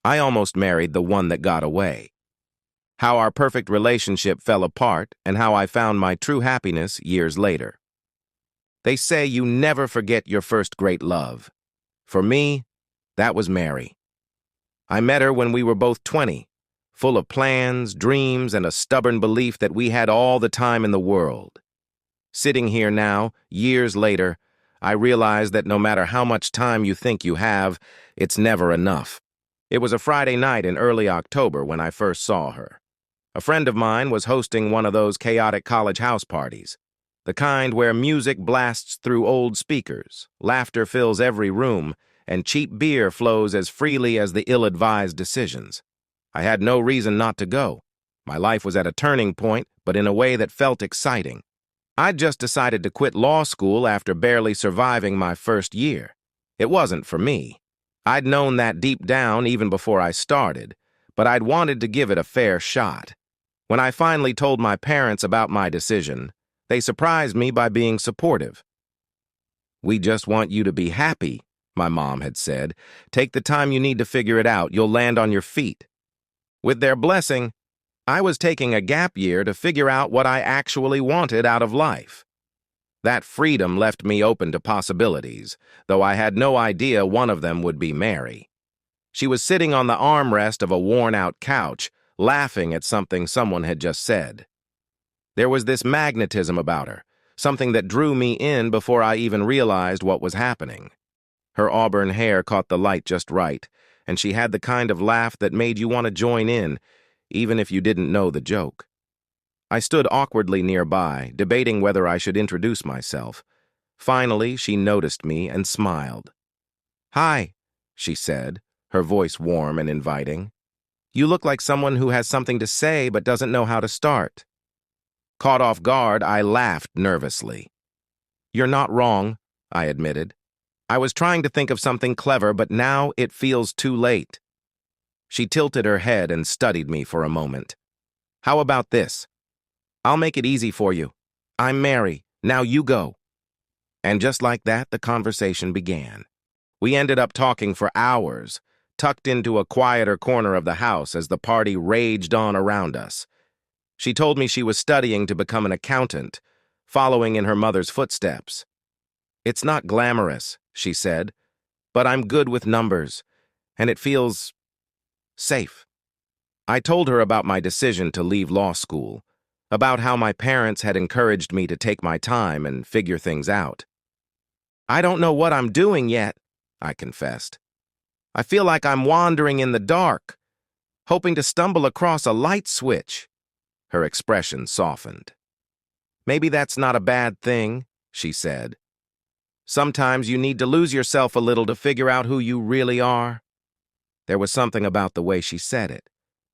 I almost married the one that got away. How our perfect relationship fell apart and how I found my true happiness years later. They say you never forget your first great love. For me, that was Mary. I met her when we were both 20, full of plans, dreams, and a stubborn belief that we had all the time in the world. Sitting here now, years later, I realize that no matter how much time you think you have, it's never enough. It was a Friday night in early October when I first saw her. A friend of mine was hosting one of those chaotic college house parties, the kind where music blasts through old speakers, laughter fills every room, and cheap beer flows as freely as the ill-advised decisions. I had no reason not to go. My life was at a turning point, but in a way that felt exciting. I'd just decided to quit law school after barely surviving my first year. It wasn't for me. I'd known that deep down even before I started, but I'd wanted to give it a fair shot. When I finally told my parents about my decision, they surprised me by being supportive. "We just want you to be happy," my mom had said. "Take the time you need to figure it out. You'll land on your feet." With their blessing, I was taking a gap year to figure out what I actually wanted out of life. That freedom left me open to possibilities, though I had no idea one of them would be Mary. She was sitting on the armrest of a worn-out couch, laughing at something someone had just said. There was this magnetism about her, something that drew me in before I even realized what was happening. Her auburn hair caught the light just right, and she had the kind of laugh that made you want to join in, even if you didn't know the joke. I stood awkwardly nearby, debating whether I should introduce myself. Finally, she noticed me and smiled. "Hi," she said, her voice warm and inviting. "You look like someone who has something to say but doesn't know how to start." Caught off guard, I laughed nervously. "You're not wrong," I admitted. "I was trying to think of something clever, but now it feels too late." She tilted her head and studied me for a moment. "How about this? I'll make it easy for you. I'm Mary. Now you go." And just like that, the conversation began. We ended up talking for hours, tucked into a quieter corner of the house as the party raged on around us. She told me she was studying to become an accountant, following in her mother's footsteps. "It's not glamorous," she said, "but I'm good with numbers, and it feels safe." I told her about my decision to leave law school, about how my parents had encouraged me to take my time and figure things out. "I don't know what I'm doing yet," I confessed. "I feel like I'm wandering in the dark, hoping to stumble across a light switch." Her expression softened. "Maybe that's not a bad thing," she said. "Sometimes you need to lose yourself a little to figure out who you really are." There was something about the way she said it,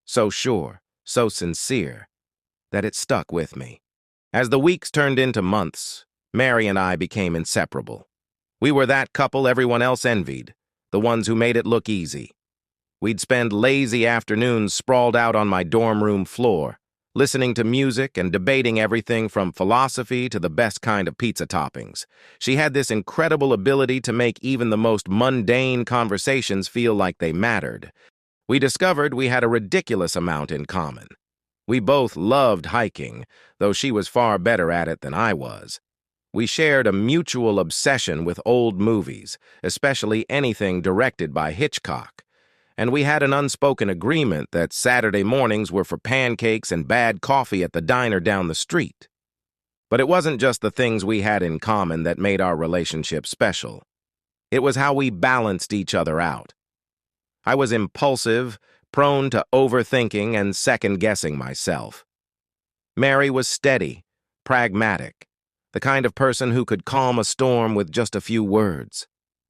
so sure, so sincere, that it stuck with me. As the weeks turned into months, Mary and I became inseparable. We were that couple everyone else envied, the ones who made it look easy. We'd spend lazy afternoons sprawled out on my dorm room floor, listening to music and debating everything from philosophy to the best kind of pizza toppings. She had this incredible ability to make even the most mundane conversations feel like they mattered. We discovered we had a ridiculous amount in common. We both loved hiking, though she was far better at it than I was. We shared a mutual obsession with old movies, especially anything directed by Hitchcock. And we had an unspoken agreement that Saturday mornings were for pancakes and bad coffee at the diner down the street. But it wasn't just the things we had in common that made our relationship special. It was how we balanced each other out. I was impulsive, prone to overthinking and second-guessing myself. Mary was steady, pragmatic, the kind of person who could calm a storm with just a few words.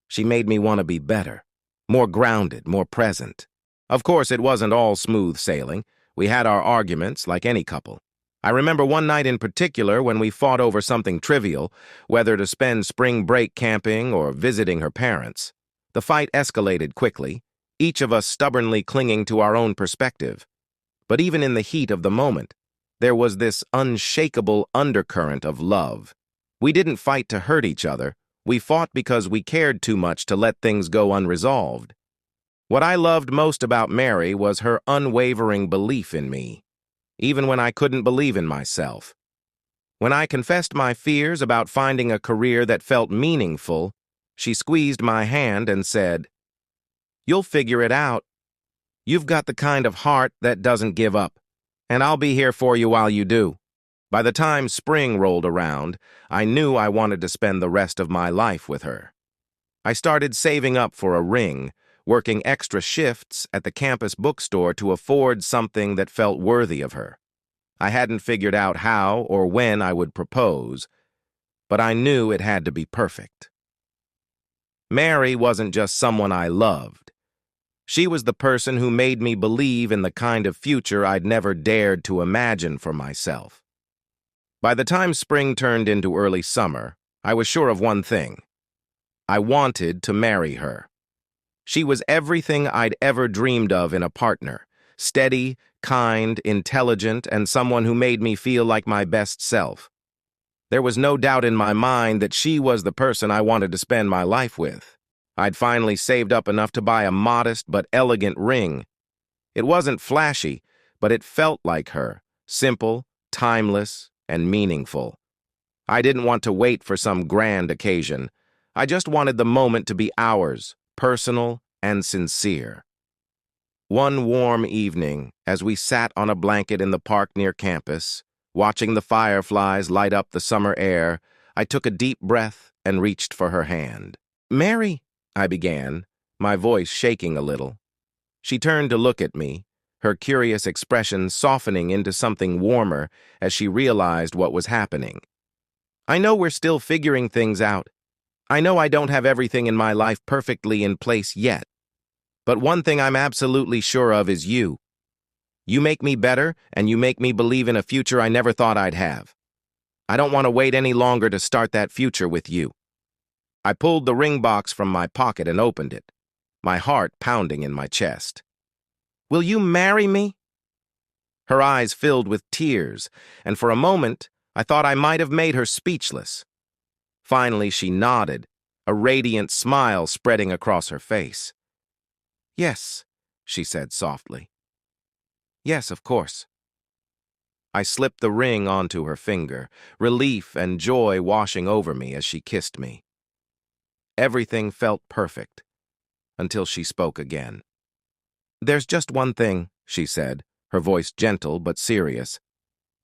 She made me want to be better, more grounded, more present. Of course, it wasn't all smooth sailing. We had our arguments, like any couple. I remember one night in particular when we fought over something trivial, whether to spend spring break camping or visiting her parents. The fight escalated quickly, each of us stubbornly clinging to our own perspective. But even in the heat of the moment, there was this unshakable undercurrent of love. We didn't fight to hurt each other. We fought because we cared too much to let things go unresolved. What I loved most about Mary was her unwavering belief in me, even when I couldn't believe in myself. When I confessed my fears about finding a career that felt meaningful, she squeezed my hand and said, "You'll figure it out. You've got the kind of heart that doesn't give up, and I'll be here for you while you do." By the time spring rolled around, I knew I wanted to spend the rest of my life with her. I started saving up for a ring, working extra shifts at the campus bookstore to afford something that felt worthy of her. I hadn't figured out how or when I would propose, but I knew it had to be perfect. Mary wasn't just someone I loved. She was the person who made me believe in the kind of future I'd never dared to imagine for myself. By the time spring turned into early summer, I was sure of one thing. I wanted to marry her. She was everything I'd ever dreamed of in a partner: steady, kind, intelligent, and someone who made me feel like my best self. There was no doubt in my mind that she was the person I wanted to spend my life with. I'd finally saved up enough to buy a modest but elegant ring. It wasn't flashy, but it felt like her: simple, timeless, and meaningful. I didn't want to wait for some grand occasion. I just wanted the moment to be ours, personal and sincere. One warm evening, as we sat on a blanket in the park near campus, watching the fireflies light up the summer air, I took a deep breath and reached for her hand. "Mary," I began, my voice shaking a little. She turned to look at me, her curious expression softening into something warmer as she realized what was happening. "I know we're still figuring things out. I know I don't have everything in my life perfectly in place yet. But one thing I'm absolutely sure of is you. You make me better, and you make me believe in a future I never thought I'd have. I don't want to wait any longer to start that future with you." I pulled the ring box from my pocket and opened it, my heart pounding in my chest. "Will you marry me?" Her eyes filled with tears, and for a moment, I thought I might have made her speechless. Finally, she nodded, a radiant smile spreading across her face. "Yes," she said softly. "Yes, of course." I slipped the ring onto her finger, relief and joy washing over me as she kissed me. Everything felt perfect, until she spoke again. "There's just one thing," she said, her voice gentle but serious.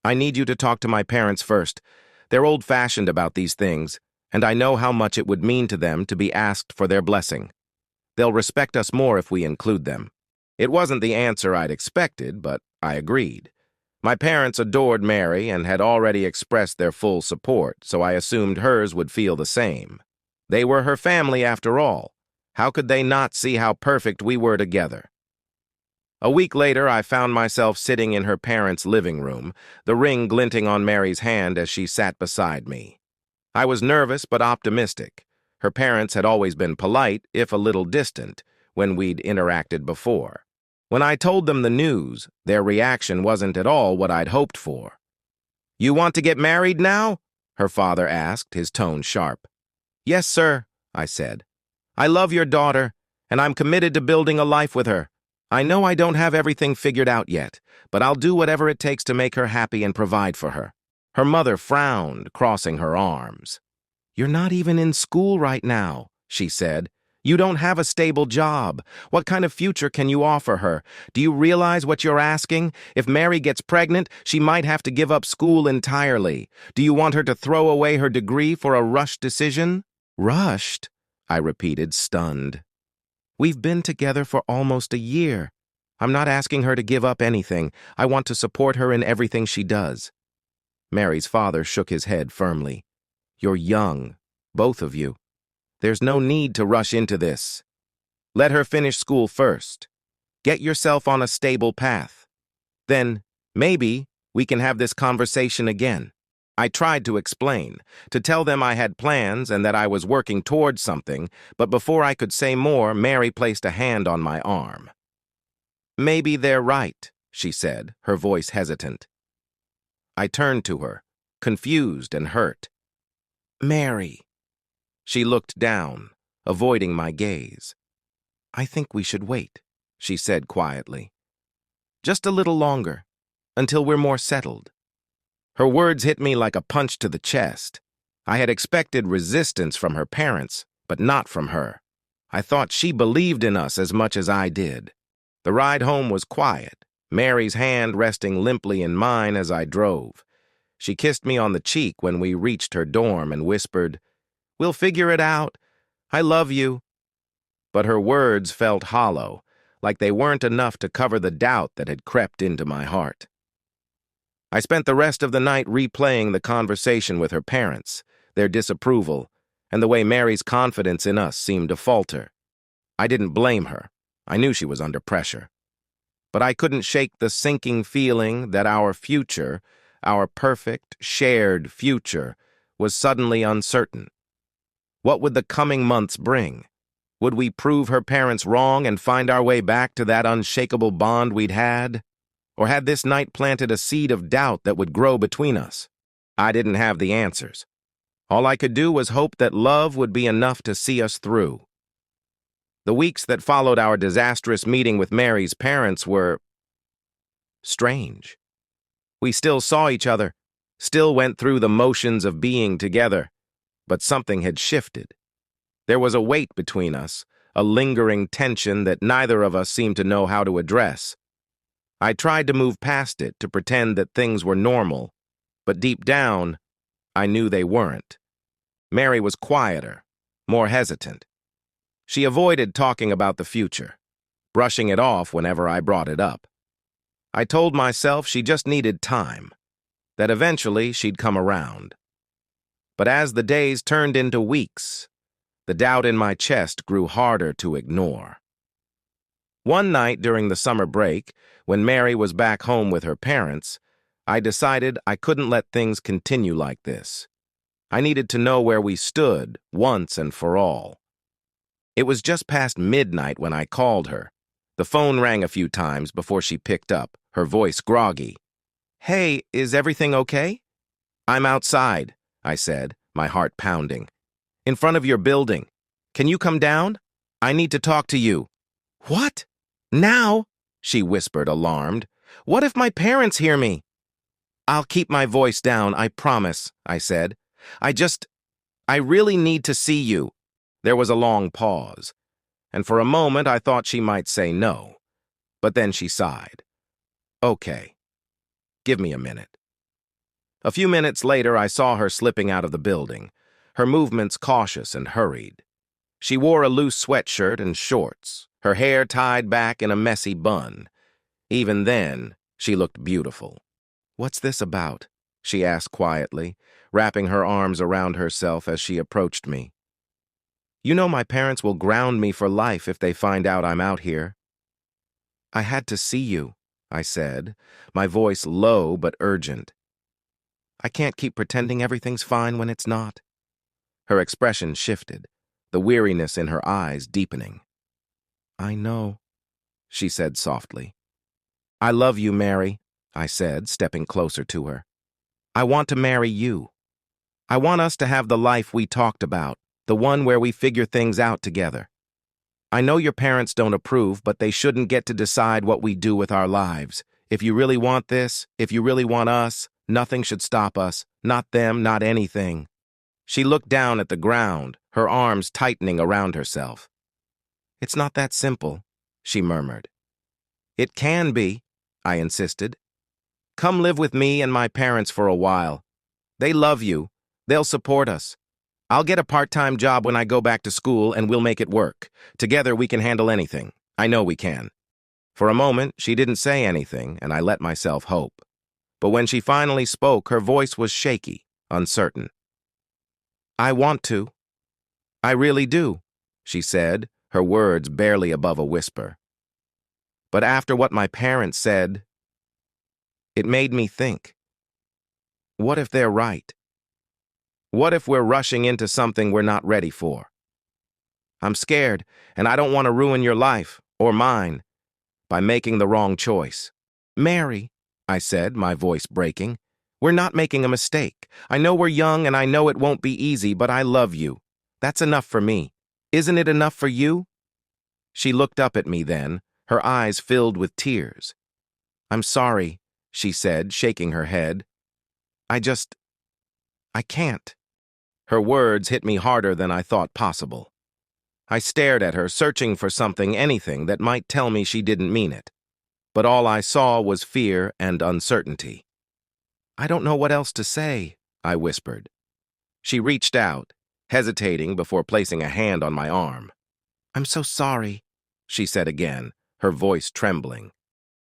"I need you to talk to my parents first. They're old-fashioned about these things, and I know how much it would mean to them to be asked for their blessing. They'll respect us more if we include them." It wasn't the answer I'd expected, but I agreed. My parents adored Mary and had already expressed their full support, so I assumed hers would feel the same. They were her family after all. How could they not see how perfect we were together? A week later, I found myself sitting in her parents' living room, the ring glinting on Mary's hand as she sat beside me. I was nervous but optimistic. Her parents had always been polite, if a little distant, when we'd interacted before. When I told them the news, their reaction wasn't at all what I'd hoped for. "You want to get married now?" her father asked, his tone sharp. "Yes, sir," I said. "I love your daughter, and I'm committed to building a life with her. I know I don't have everything figured out yet, but I'll do whatever it takes to make her happy and provide for her." Her mother frowned, crossing her arms. "You're not even in school right now," she said. "You don't have a stable job. What kind of future can you offer her? Do you realize what you're asking? If Mary gets pregnant, she might have to give up school entirely. Do you want her to throw away her degree for a rushed decision?" "Rushed?" I repeated, stunned. "We've been together for almost a year. I'm not asking her to give up anything. I want to support her in everything she does." Mary's father shook his head firmly. "You're young, both of you. There's no need to rush into this. Let her finish school first. Get yourself on a stable path. Then, maybe, we can have this conversation again." I tried to explain, to tell them I had plans and that I was working towards something, but before I could say more, Mary placed a hand on my arm. "Maybe they're right," she said, her voice hesitant. I turned to her, confused and hurt. "Mary." She looked down, avoiding my gaze. I think we should wait, she said quietly. Just a little longer, until we're more settled. Her words hit me like a punch to the chest. I had expected resistance from her parents, but not from her. I thought she believed in us as much as I did. The ride home was quiet, Mary's hand resting limply in mine as I drove. She kissed me on the cheek when we reached her dorm and whispered, "We'll figure it out. I love you." But her words felt hollow, like they weren't enough to cover the doubt that had crept into my heart. I spent the rest of the night replaying the conversation with her parents, their disapproval, and the way Mary's confidence in us seemed to falter. I didn't blame her. I knew she was under pressure. But I couldn't shake the sinking feeling that our future, our perfect, shared future, was suddenly uncertain. What would the coming months bring? Would we prove her parents wrong and find our way back to that unshakable bond we'd had? Or had this night planted a seed of doubt that would grow between us? I didn't have the answers. All I could do was hope that love would be enough to see us through. The weeks that followed our disastrous meeting with Mary's parents were strange. We still saw each other, still went through the motions of being together, but something had shifted. There was a weight between us, a lingering tension that neither of us seemed to know how to address. I tried to move past it, to pretend that things were normal, but deep down, I knew they weren't. Mary was quieter, more hesitant. She avoided talking about the future, brushing it off whenever I brought it up. I told myself she just needed time, that eventually she'd come around. But as the days turned into weeks, the doubt in my chest grew harder to ignore. One night during the summer break, when Mary was back home with her parents, I decided I couldn't let things continue like this. I needed to know where we stood, once and for all. It was just past midnight when I called her. The phone rang a few times before she picked up, her voice groggy. "Hey, is everything okay?" "I'm outside," I said, my heart pounding. "In front of your building. Can you come down? I need to talk to you." "What? Now?" she whispered, alarmed. "What if my parents hear me?" "I'll keep my voice down, I promise," I said. I really need to see you." There was a long pause, and for a moment I thought she might say no. But then she sighed. "Okay. Give me a minute." A few minutes later, I saw her slipping out of the building, her movements cautious and hurried. She wore a loose sweatshirt and shorts, her hair tied back in a messy bun. Even then, she looked beautiful. "What's this about?" she asked quietly, wrapping her arms around herself as she approached me. "You know my parents will ground me for life if they find out I'm out here." "I had to see you," I said, my voice low but urgent. "I can't keep pretending everything's fine when it's not." Her expression shifted, the weariness in her eyes deepening. "I know," she said softly. "I love you, Mary," I said, stepping closer to her. "I want to marry you. I want us to have the life we talked about, the one where we figure things out together. I know your parents don't approve, but they shouldn't get to decide what we do with our lives. If you really want this, if you really want us, nothing should stop us, not them, not anything." She looked down at the ground, her arms tightening around herself. "It's not that simple," she murmured. "It can be," I insisted. "Come live with me and my parents for a while. They love you. They'll support us. I'll get a part-time job when I go back to school and we'll make it work. Together we can handle anything. I know we can." For a moment, she didn't say anything, and I let myself hope. But when she finally spoke, her voice was shaky, uncertain. "I want to. I really do," she said, her words barely above a whisper. "But after what my parents said, it made me think. What if they're right? What if we're rushing into something we're not ready for? I'm scared, and I don't want to ruin your life, or mine, by making the wrong choice." "Mary," I said, my voice breaking, "we're not making a mistake. I know we're young, and I know it won't be easy, but I love you. That's enough for me. Isn't it enough for you?" She looked up at me then, her eyes filled with tears. "I'm sorry," she said, shaking her head. I can't." Her words hit me harder than I thought possible. I stared at her, searching for something, anything, that might tell me she didn't mean it. But all I saw was fear and uncertainty. "I don't know what else to say," I whispered. She reached out, hesitating before placing a hand on my arm. "I'm so sorry," she said again, her voice trembling.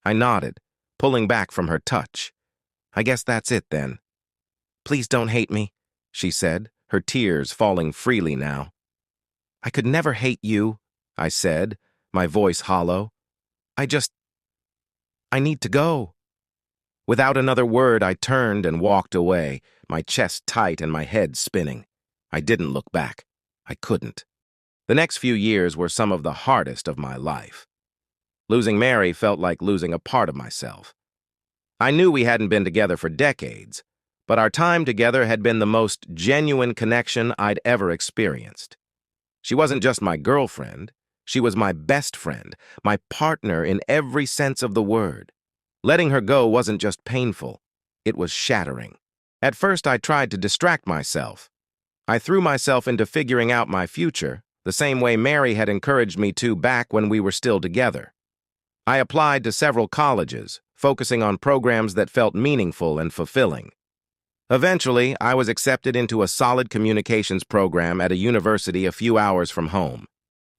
I nodded, pulling back from her touch. "I guess that's it then." "Please don't hate me," she said, her tears falling freely now. "I could never hate you," I said, my voice hollow. I need to go." Without another word, I turned and walked away, my chest tight and my head spinning. I didn't look back. I couldn't. The next few years were some of the hardest of my life. Losing Mary felt like losing a part of myself. I knew we hadn't been together for decades, but our time together had been the most genuine connection I'd ever experienced. She wasn't just my girlfriend. She was my best friend, my partner in every sense of the word. Letting her go wasn't just painful, it was shattering. At first, I tried to distract myself. I threw myself into figuring out my future, the same way Mary had encouraged me to back when we were still together. I applied to several colleges, focusing on programs that felt meaningful and fulfilling. Eventually, I was accepted into a solid communications program at a university a few hours from home.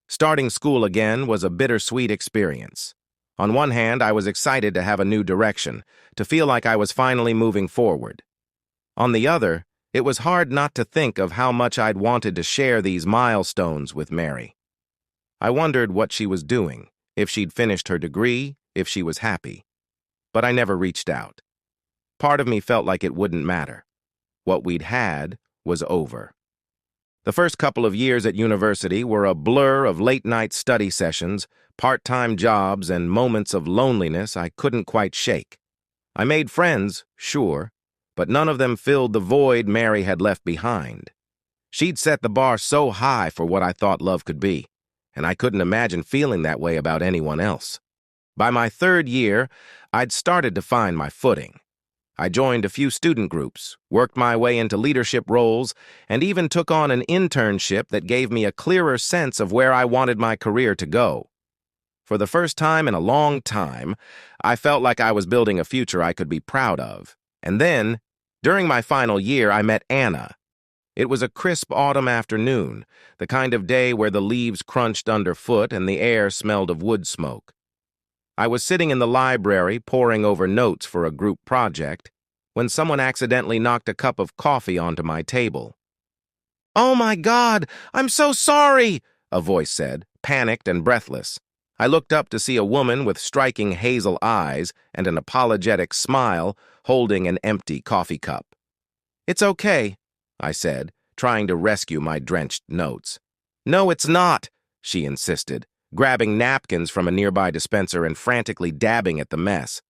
Starting school again was a bittersweet experience. On one hand, I was excited to have a new direction, to feel like I was finally moving forward. On the other, it was hard not to think of how much I'd wanted to share these milestones with Mary. I wondered what she was doing, if she'd finished her degree, if she was happy. But I never reached out. Part of me felt like it wouldn't matter. What we'd had was over. The first couple of years at university were a blur of late-night study sessions, part-time jobs, and moments of loneliness I couldn't quite shake. I made friends, sure, but none of them filled the void Mary had left behind. She'd set the bar so high for what I thought love could be, and I couldn't imagine feeling that way about anyone else. By my third year, I'd started to find my footing. I joined a few student groups, worked my way into leadership roles, and even took on an internship that gave me a clearer sense of where I wanted my career to go. For the first time in a long time, I felt like I was building a future I could be proud of. And then, during my final year, I met Anna. It was a crisp autumn afternoon, the kind of day where the leaves crunched underfoot and the air smelled of wood smoke. I was sitting in the library poring over notes for a group project when someone accidentally knocked a cup of coffee onto my table. "Oh my God, I'm so sorry," a voice said, panicked and breathless. I looked up to see a woman with striking hazel eyes and an apologetic smile holding an empty coffee cup. "It's okay," I said, trying to rescue my drenched notes. "No, it's not," she insisted, grabbing napkins from a nearby dispenser and frantically dabbing at the mess.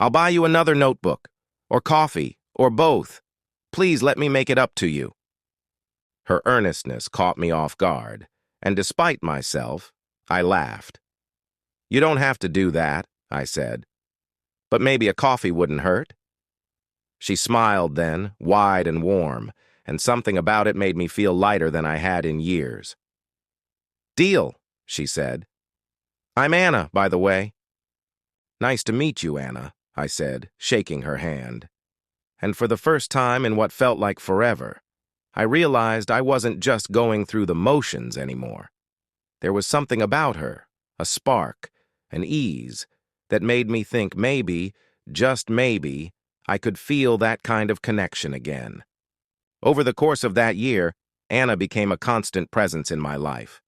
"I'll buy you another notebook, or coffee, or both. Please let me make it up to you." Her earnestness caught me off guard, and despite myself, I laughed. "You don't have to do that," I said. "But maybe a coffee wouldn't hurt." She smiled then, wide and warm, and something about it made me feel lighter than I had in years. "Deal," she said. "I'm Anna, by the way." "Nice to meet you, Anna," I said, shaking her hand. And for the first time in what felt like forever, I realized I wasn't just going through the motions anymore. There was something about her, a spark, an ease, that made me think maybe, just maybe, I could feel that kind of connection again. Over the course of that year, Anna became a constant presence in my life.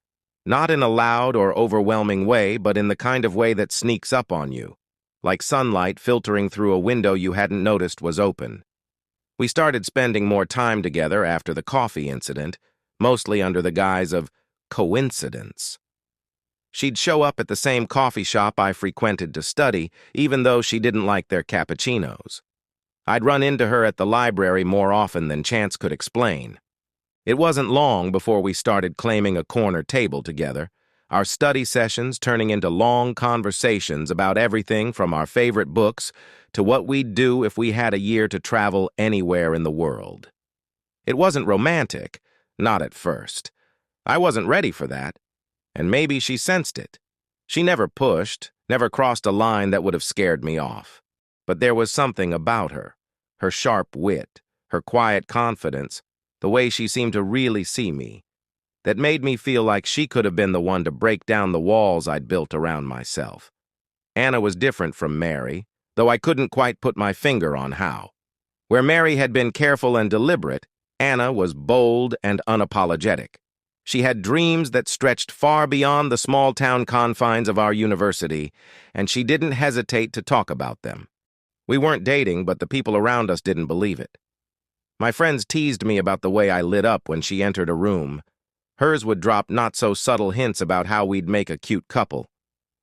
Not in a loud or overwhelming way, but in the kind of way that sneaks up on you, like sunlight filtering through a window you hadn't noticed was open. We started spending more time together after the coffee incident, mostly under the guise of coincidence. She'd show up at the same coffee shop I frequented to study, even though she didn't like their cappuccinos. I'd run into her at the library more often than chance could explain. It wasn't long before we started claiming a corner table together, our study sessions turning into long conversations about everything from our favorite books to what we'd do if we had a year to travel anywhere in the world. It wasn't romantic, not at first. I wasn't ready for that, and maybe she sensed it. She never pushed, never crossed a line that would have scared me off. But there was something about her sharp wit, her quiet confidence, the way she seemed to really see me, that made me feel like she could have been the one to break down the walls I'd built around myself. Anna was different from Mary, though I couldn't quite put my finger on how. Where Mary had been careful and deliberate, Anna was bold and unapologetic. She had dreams that stretched far beyond the small-town confines of our university, and she didn't hesitate to talk about them. We weren't dating, but the people around us didn't believe it. My friends teased me about the way I lit up when she entered a room. Hers would drop not-so-subtle hints about how we'd make a cute couple.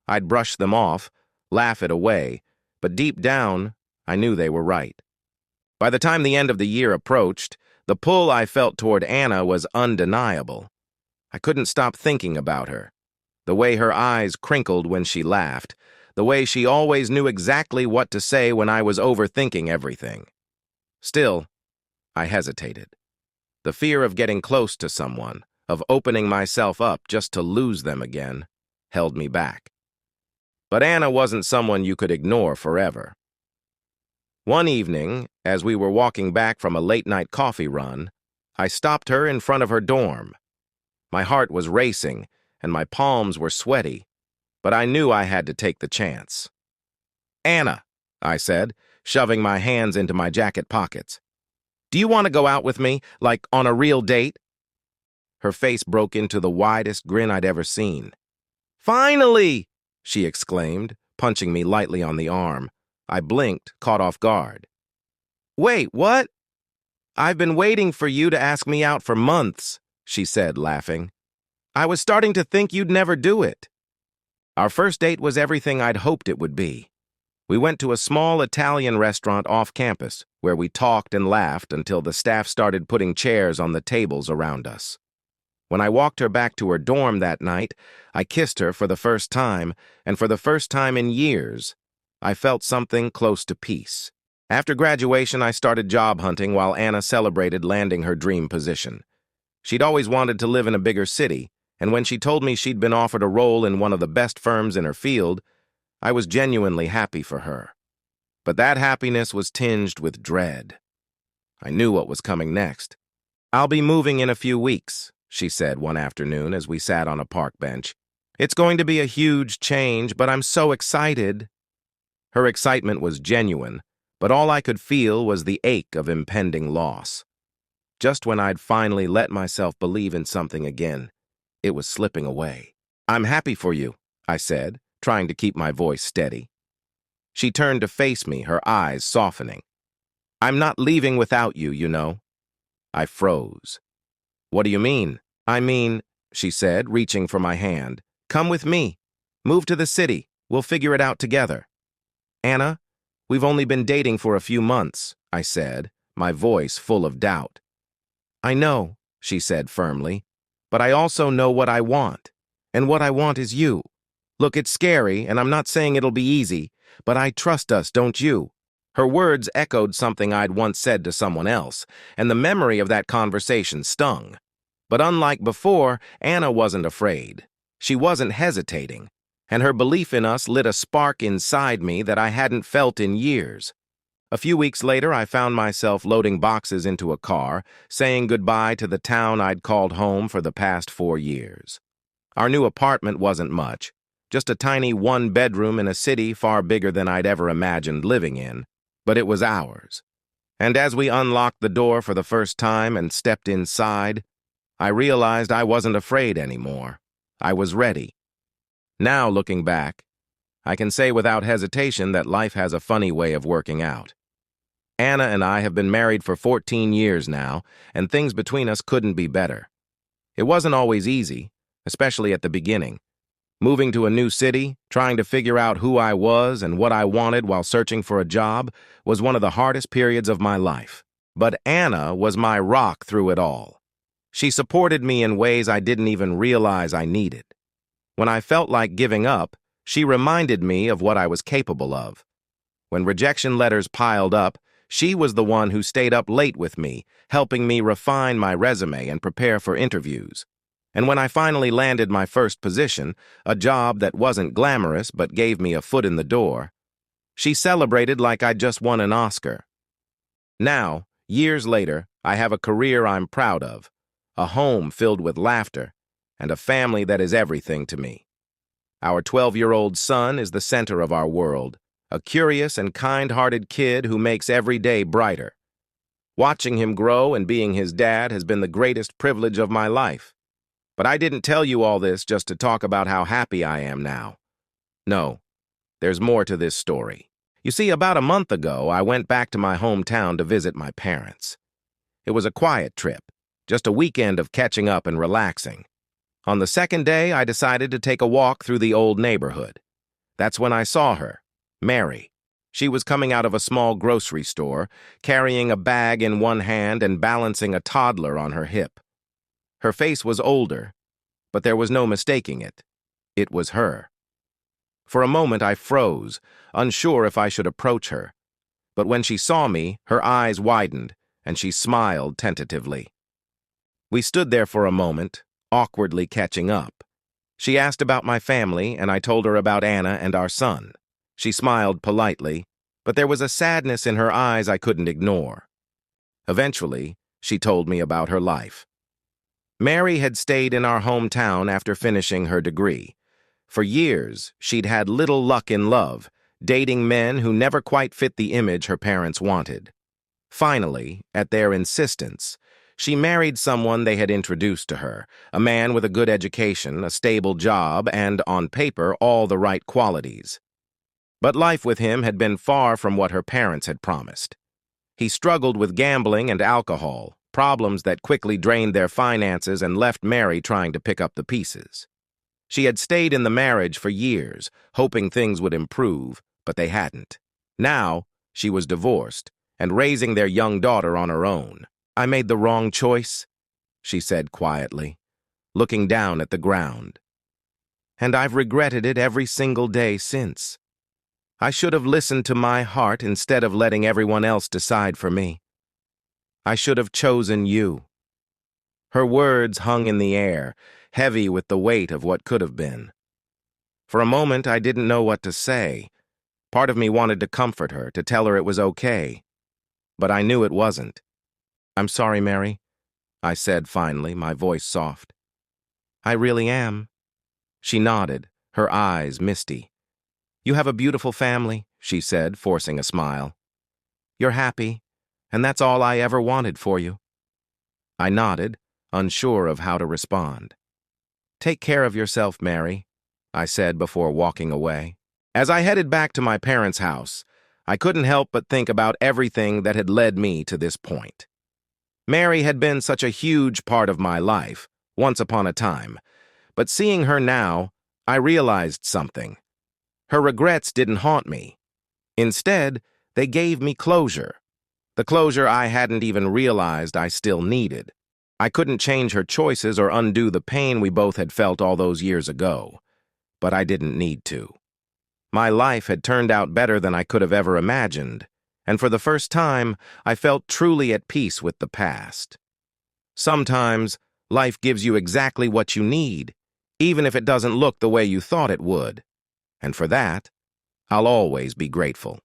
I'd brush them off, laugh it away, but deep down, I knew they were right. By the time the end of the year approached, the pull I felt toward Anna was undeniable. I couldn't stop thinking about her. The way her eyes crinkled when she laughed, the way she always knew exactly what to say when I was overthinking everything. Still, I hesitated. The fear of getting close to someone, of opening myself up just to lose them again, held me back. But Anna wasn't someone you could ignore forever. One evening, as we were walking back from a late-night coffee run, I stopped her in front of her dorm. My heart was racing, and my palms were sweaty, but I knew I had to take the chance. "Anna," I said, shoving my hands into my jacket pockets. "Do you want to go out with me, like on a real date?" Her face broke into the widest grin I'd ever seen. "Finally!" she exclaimed, punching me lightly on the arm. I blinked, caught off guard. "Wait, what?" "I've been waiting for you to ask me out for months," she said, laughing. "I was starting to think you'd never do it." Our first date was everything I'd hoped it would be. We went to a small Italian restaurant off campus, where we talked and laughed until the staff started putting chairs on the tables around us. When I walked her back to her dorm that night, I kissed her for the first time, and for the first time in years, I felt something close to peace. After graduation, I started job hunting while Anna celebrated landing her dream position. She'd always wanted to live in a bigger city, and when she told me she'd been offered a role in one of the best firms in her field, I was genuinely happy for her. But that happiness was tinged with dread. I knew what was coming next. "I'll be moving in a few weeks," she said one afternoon as we sat on a park bench. "It's going to be a huge change, but I'm so excited." Her excitement was genuine, but all I could feel was the ache of impending loss. Just when I'd finally let myself believe in something again, it was slipping away. "I'm happy for you," I said, trying to keep my voice steady. She turned to face me, her eyes softening. "I'm not leaving without you, you know." I froze. "What do you mean?" "I mean," she said, reaching for my hand, "come with me. Move to the city. We'll figure it out together." "Anna, we've only been dating for a few months," I said, my voice full of doubt. "I know," she said firmly, "but I also know what I want, and what I want is you. Look, it's scary, and I'm not saying it'll be easy, but I trust us, don't you?" Her words echoed something I'd once said to someone else, and the memory of that conversation stung. But unlike before, Anna wasn't afraid. She wasn't hesitating, and her belief in us lit a spark inside me that I hadn't felt in years. A few weeks later, I found myself loading boxes into a car, saying goodbye to the town I'd called home for the past 4 years. Our new apartment wasn't much, just a tiny one-bedroom in a city far bigger than I'd ever imagined living in, but it was ours. And as we unlocked the door for the first time and stepped inside, I realized I wasn't afraid anymore. I was ready. Now, looking back, I can say without hesitation that life has a funny way of working out. Anna and I have been married for 14 years now, and things between us couldn't be better. It wasn't always easy, especially at the beginning. Moving to a new city, trying to figure out who I was and what I wanted while searching for a job was one of the hardest periods of my life. But Anna was my rock through it all. She supported me in ways I didn't even realize I needed. When I felt like giving up, she reminded me of what I was capable of. When rejection letters piled up, she was the one who stayed up late with me, helping me refine my resume and prepare for interviews. And when I finally landed my first position, a job that wasn't glamorous but gave me a foot in the door, she celebrated like I'd just won an Oscar. Now, years later, I have a career I'm proud of, a home filled with laughter, and a family that is everything to me. Our 12-year-old son is the center of our world, a curious and kind-hearted kid who makes every day brighter. Watching him grow and being his dad has been the greatest privilege of my life. But I didn't tell you all this just to talk about how happy I am now. No, there's more to this story. You see, about a month ago, I went back to my hometown to visit my parents. It was a quiet trip, just a weekend of catching up and relaxing. On the second day, I decided to take a walk through the old neighborhood. That's when I saw her, Mary. She was coming out of a small grocery store, carrying a bag in one hand and balancing a toddler on her hip. Her face was older, but there was no mistaking it. It was her. For a moment I froze, unsure if I should approach her. But when she saw me, her eyes widened, and she smiled tentatively. We stood there for a moment, awkwardly catching up. She asked about my family, and I told her about Anna and our son. She smiled politely, but there was a sadness in her eyes I couldn't ignore. Eventually, she told me about her life. Mary had stayed in our hometown after finishing her degree. For years, she'd had little luck in love, dating men who never quite fit the image her parents wanted. Finally, at their insistence, she married someone they had introduced to her, a man with a good education, a stable job, and, on paper, all the right qualities. But life with him had been far from what her parents had promised. He struggled with gambling and alcohol, problems that quickly drained their finances and left Mary trying to pick up the pieces. She had stayed in the marriage for years, hoping things would improve, but they hadn't. Now, she was divorced and raising their young daughter on her own. "I made the wrong choice," she said quietly, looking down at the ground. "And I've regretted it every single day since. I should have listened to my heart instead of letting everyone else decide for me. I should have chosen you." Her words hung in the air, heavy with the weight of what could have been. For a moment, I didn't know what to say. Part of me wanted to comfort her, to tell her it was okay. But I knew it wasn't. "I'm sorry, Mary," I said finally, my voice soft. "I really am." She nodded, her eyes misty. "You have a beautiful family," she said, forcing a smile. "You're happy, and that's all I ever wanted for you." I nodded, unsure of how to respond. "Take care of yourself, Mary," I said before walking away. As I headed back to my parents' house, I couldn't help but think about everything that had led me to this point. Mary had been such a huge part of my life, once upon a time, but seeing her now, I realized something. Her regrets didn't haunt me. Instead, they gave me closure. The closure I hadn't even realized I still needed. I couldn't change her choices or undo the pain we both had felt all those years ago, but I didn't need to. My life had turned out better than I could have ever imagined, and for the first time, I felt truly at peace with the past. Sometimes, life gives you exactly what you need, even if it doesn't look the way you thought it would. And for that, I'll always be grateful.